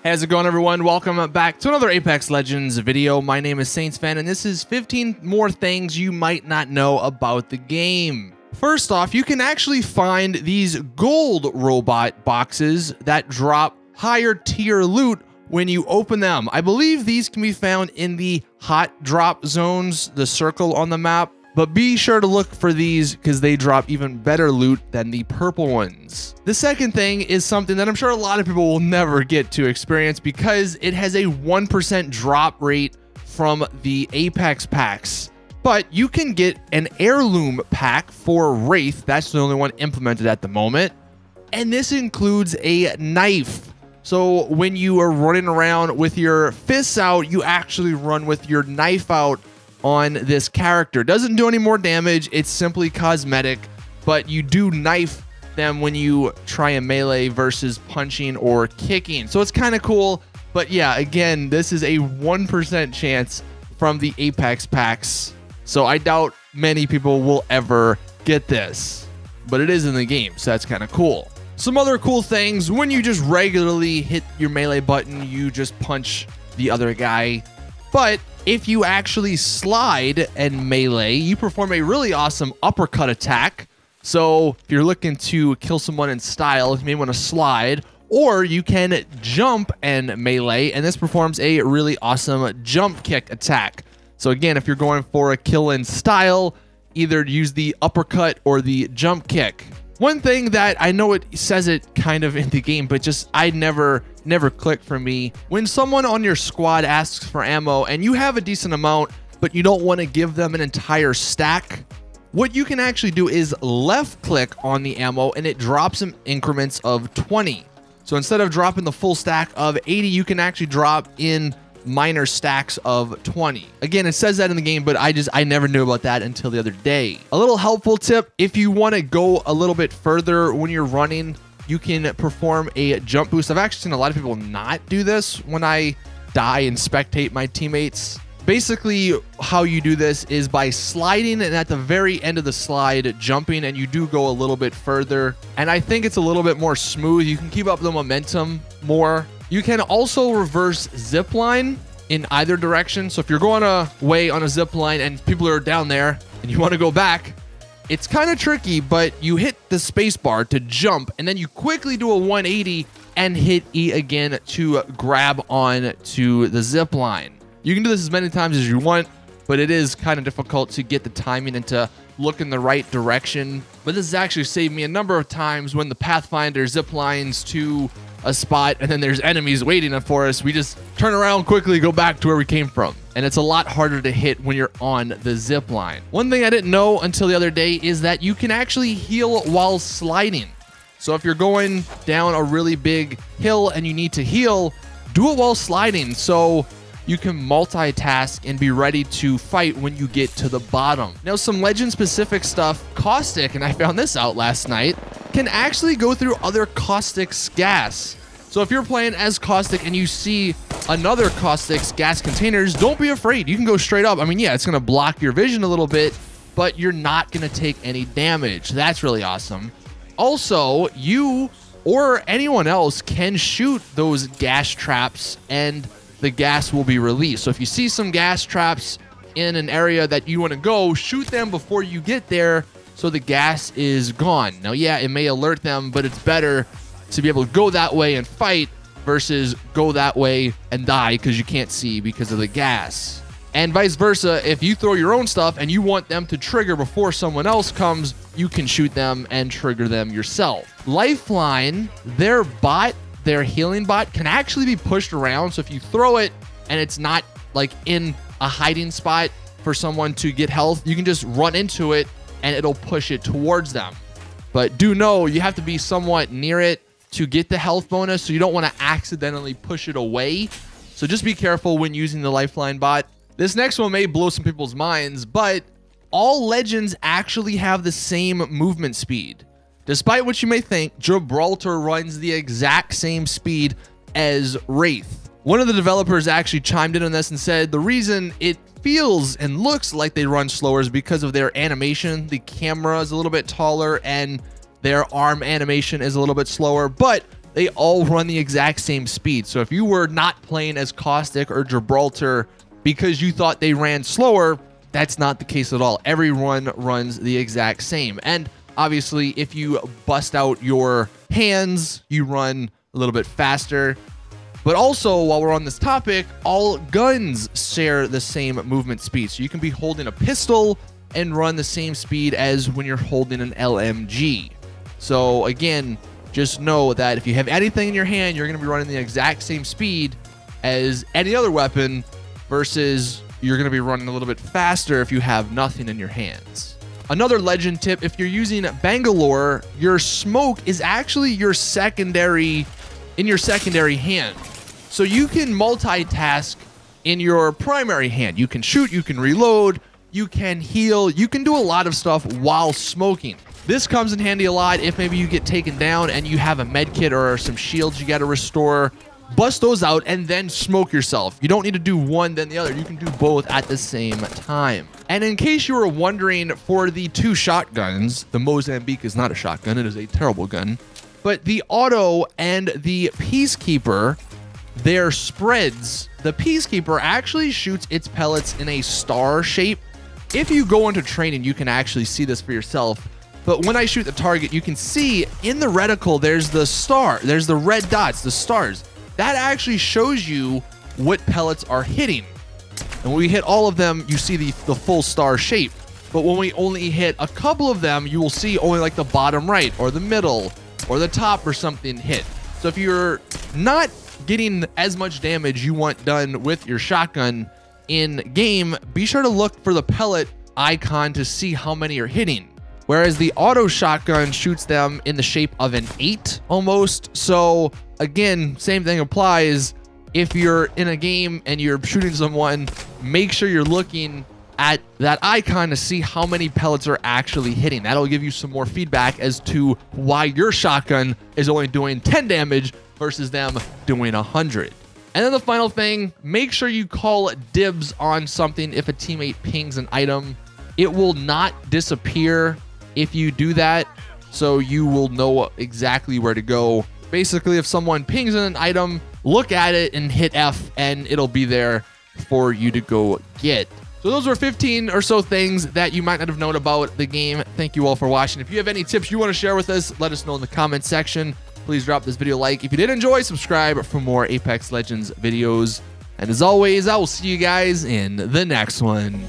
How's it going, everyone? Welcome back to another Apex Legends video. My name is SaintsFan, and this is 15 more things you might not know about the game. First off, you can actually find these gold robot boxes that drop higher tier loot when you open them. I believe these can be found in the hot drop zones, the circle on the map. But be sure to look for these because they drop even better loot than the purple ones. The second thing is something that I'm sure a lot of people will never get to experience because it has a 1% drop rate from the Apex packs. But you can get an heirloom pack for Wraith. That's the only one implemented at the moment. And this includes a knife. So when you are running around with your fists out, you actually run with your knife out on this character. Doesn't do any more damage. It's simply cosmetic, but you do knife them when you try a melee versus punching or kicking. So it's kind of cool. But yeah, again, this is a 1% chance from the Apex packs. So I doubt many people will ever get this, but it is in the game. So that's kind of cool. Some other cool things: when you just regularly hit your melee button, you just punch the other guy. But if you actually slide and melee, you perform a really awesome uppercut attack. So if you're looking to kill someone in style, you may want to slide, or you can jump and melee, and this performs a really awesome jump kick attack. So again, if you're going for a kill in style, either use the uppercut or the jump kick. One thing that I know, it says it kind of in the game, but just I never clicked for me. When someone on your squad asks for ammo and you have a decent amount, but you don't want to give them an entire stack, what you can actually do is left click on the ammo and it drops in increments of 20. So instead of dropping the full stack of 80, you can actually drop in minor stacks of 20. Again, it says that in the game, but I never knew about that until the other day. A little helpful tip: if you want to go a little bit further when you're running, you can perform a jump boost. I've actually seen a lot of people not do this when I die and spectate my teammates. Basically, how you do this is by sliding, and at the very end of the slide, jumping, and you do go a little bit further. And I think it's a little bit more smooth. You can keep up the momentum more. You can also reverse zip line in either direction. So if you're going away on a zip line and people are down there and you want to go back, it's kind of tricky, but you hit the space bar to jump, and then you quickly do a 180 and hit E again to grab on to the zip line. You can do this as many times as you want, but it is kind of difficult to get the timing and to look in the right direction. But this has actually saved me a number of times when the Pathfinder zip lines to a spot and then there's enemies waiting for us. We just turn around quickly, go back to where we came from. And it's a lot harder to hit when you're on the zip line. One thing I didn't know until the other day is that you can actually heal while sliding. So if you're going down a really big hill and you need to heal, do it while sliding so you can multitask and be ready to fight when you get to the bottom. Now, some legend specific stuff: Caustic, and I found this out last night, can actually go through other Caustic's gas. So if you're playing as Caustic and you see another Caustic's gas containers, don't be afraid. You can go straight up. I mean, yeah, it's gonna block your vision a little bit, but you're not gonna take any damage. That's really awesome. Also, you or anyone else can shoot those gas traps and the gas will be released. So if you see some gas traps in an area that you want to go, shoot them before you get there so the gas is gone. Now, yeah, it may alert them, but it's better to be able to go that way and fight versus go that way and die because you can't see because of the gas. And vice versa, if you throw your own stuff and you want them to trigger before someone else comes, you can shoot them and trigger them yourself. Lifeline, their healing bot can actually be pushed around. So if you throw it and it's not like in a hiding spot for someone to get health, you can just run into it and it'll push it towards them. But do know you have to be somewhat near it to get the health bonus, so you don't want to accidentally push it away. So just be careful when using the Lifeline bot. This next one may blow some people's minds, but all legends actually have the same movement speed. Despite what you may think, Gibraltar runs the exact same speed as Wraith. One of the developers actually chimed in on this and said the reason it feels and looks like they run slower is because of their animation. The camera is a little bit taller and their arm animation is a little bit slower, but they all run the exact same speed. So if you were not playing as Caustic or Gibraltar because you thought they ran slower, that's not the case at all. Everyone runs the exact same. And obviously, if you bust out your hands, you run a little bit faster. But also, while we're on this topic, all guns share the same movement speed. So you can be holding a pistol and run the same speed as when you're holding an LMG. So again, just know that if you have anything in your hand, you're going to be running the exact same speed as any other weapon, versus you're going to be running a little bit faster if you have nothing in your hands. Another legend tip, if you're using Bangalore, your smoke is actually your secondary hand. So you can multitask in your primary hand. You can shoot, you can reload, you can heal, you can do a lot of stuff while smoking. This comes in handy a lot if maybe you get taken down and you have a med kit or some shields you got to restore. Bust those out and then smoke yourself. You don't need to do one then the other. You can do both at the same time. And in case you were wondering, for the 2 shotguns, the Mozambique is not a shotgun. It is a terrible gun. But the Auto and the Peacekeeper, their spreads, the Peacekeeper actually shoots its pellets in a star shape. If you go into training, you can actually see this for yourself. But when I shoot the target, you can see in the reticle, there's the star. There's the red dots, the stars. That actually shows you what pellets are hitting. And when we hit all of them, you see the full star shape. But when we only hit a couple of them, you will see only like the bottom right or the middle or the top or something hit. So if you're not getting as much damage you want done with your shotgun in game, be sure to look for the pellet icon to see how many are hitting. Whereas the auto shotgun shoots them in the shape of an 8 almost. So again, same thing applies. If you're in a game and you're shooting someone, make sure you're looking at that icon to see how many pellets are actually hitting. That'll give you some more feedback as to why your shotgun is only doing 10 damage versus them doing 100. And then the final thing, make sure you call dibs on something if a teammate pings an item. It will not disappear if you do that, so you will know exactly where to go. Basically, if someone pings in an item, look at it and hit F, and it'll be there for you to go get. So those were 15 or so things that you might not have known about the game. Thank you all for watching. If you have any tips you want to share with us, let us know in the comment section. Please drop this video a like. If you did enjoy, subscribe for more Apex Legends videos. And as always, I will see you guys in the next one.